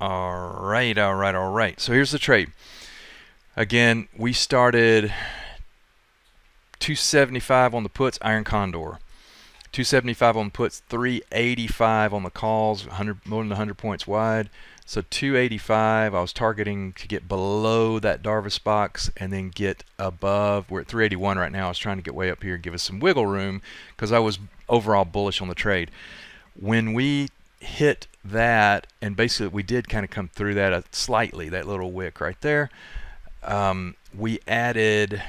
All right. So here's the trade. Again, we started 275 on the puts, Iron Condor. 275 on the puts, 385 on the calls, more than 100 points wide. So 285, I was targeting to get below that Darvis box and then get above. We're at 381 right now. I was trying to get way up here and give us some wiggle room because I was overall bullish on the trade. When we hit that, and basically we did kind of come through that slightly, that little wick right there, we added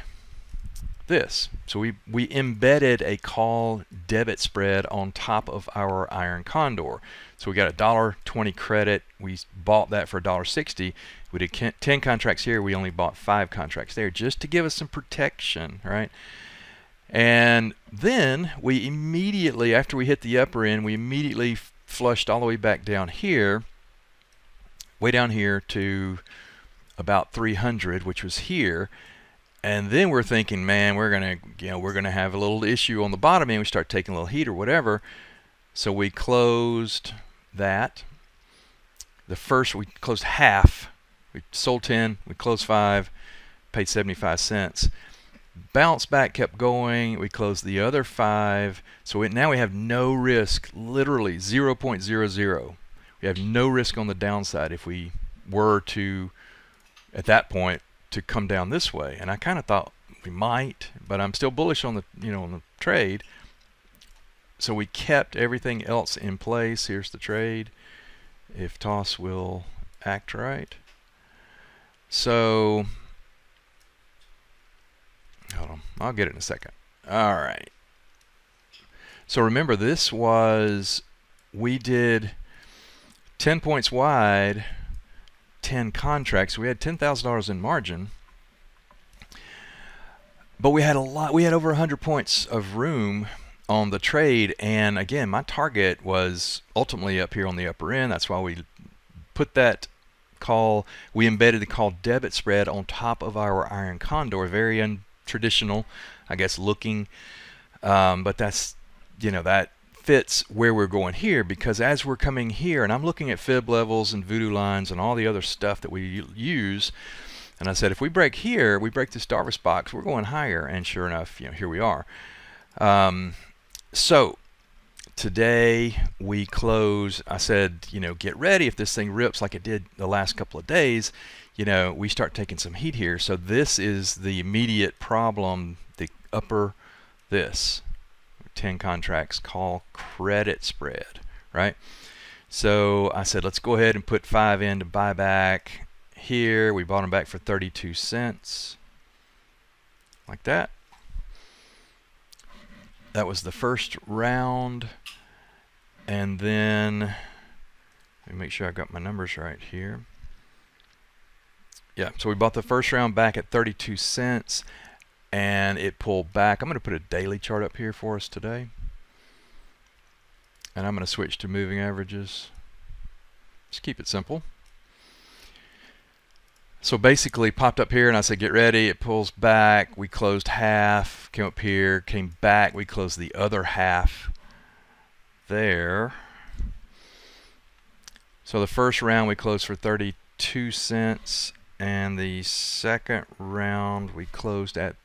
this. So we embedded a call debit spread on top of our Iron Condor. So we got a $1.20 credit. We bought that for $1.60. We did 10 contracts here. We only bought 5 contracts there just to give us some protection, right? And then we immediately, after we hit the upper end, we immediately flushed all the way back down here, way down here to about 300, which was here. And then we're thinking, man, we're gonna have a little issue on the bottom end. We start taking a little heat or whatever. So we closed that. We closed half. We sold 10. We closed 5. Paid 75 cents. Bounced back, kept going. We closed the other 5. So now we have no risk. Literally 0.00. We have no risk on the downside if we were to, at that point, to come down this way. And I kind of thought we might, but I'm still bullish on the on the trade. So we kept everything else in place. Here's the trade, if toss will act right. So hold on, I'll get it in a second. All right. So remember, this was, we did 10 points wide, 10 contracts. We had $10,000 in margin, but we had over 100 points of room on the trade. And again, my target was ultimately up here on the upper end. That's why we put that call, we embedded the call debit spread on top of our Iron Condor. Very untraditional, I guess, looking, but that's, that fits where we're going here, because as we're coming here, and I'm looking at fib levels and voodoo lines and all the other stuff that we use, and I said, if we break here, we break this Darvis box, we're going higher. And sure enough, here we are. So today we close. I said, get ready. If this thing rips like it did the last couple of days, we start taking some heat here. So this is the immediate problem, the upper, this 10 contracts call credit spread, right? So I said, let's go ahead and put 5 in to buy back here. We bought them back for 32 cents, like that. That was the first round. And then let me make sure I got my numbers right here. Yeah, so we bought the first round back at 32 cents. And it pulled back. I'm going to put a daily chart up here for us today. And I'm going to switch to moving averages. Just keep it simple. So basically popped up here and I said, get ready. It pulls back. We closed half, came up here, came back. We closed the other half there. So the first round we closed for 32 cents. And the second round we closed at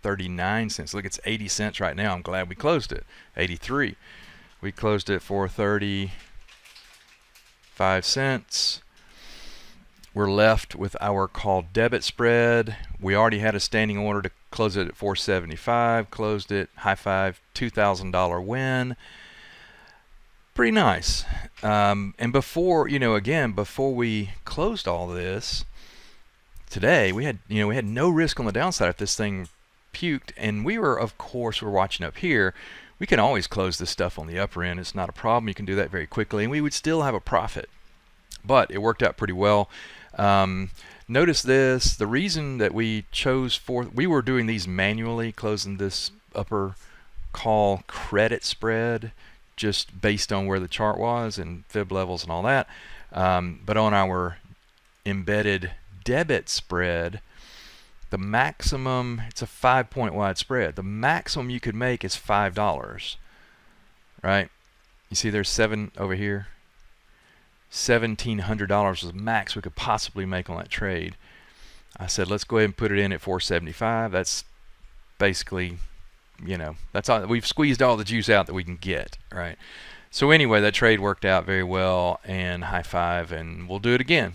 39 cents. Look, it's 80 cents right now. I'm glad we closed it. 83. We closed it for 35 cents. We're left with our call debit spread. We already had a standing order to close it at 475. Closed it. High five. $2,000 win. Pretty nice. And before, again, before we closed all this today, we had no risk on the downside if this thing puked, and we were, of course, we're watching up here. We can always close this stuff on the upper end. It's not a problem. You can do that very quickly, and we would still have a profit. But it worked out pretty well. Notice this. The reason that we chose we were doing these manually, closing this upper call credit spread just based on where the chart was and fib levels and all that. But on our embedded debit spread, the maximum, it's a 5-point wide spread. The maximum you could make is $5, right? You see there's 7 over here. $1,700 was the max we could possibly make on that trade. I said, let's go ahead and put it in at 475. That's basically, you know, that's all. We've squeezed all the juice out that we can get, right? So anyway, that trade worked out very well, and high five, and we'll do it again.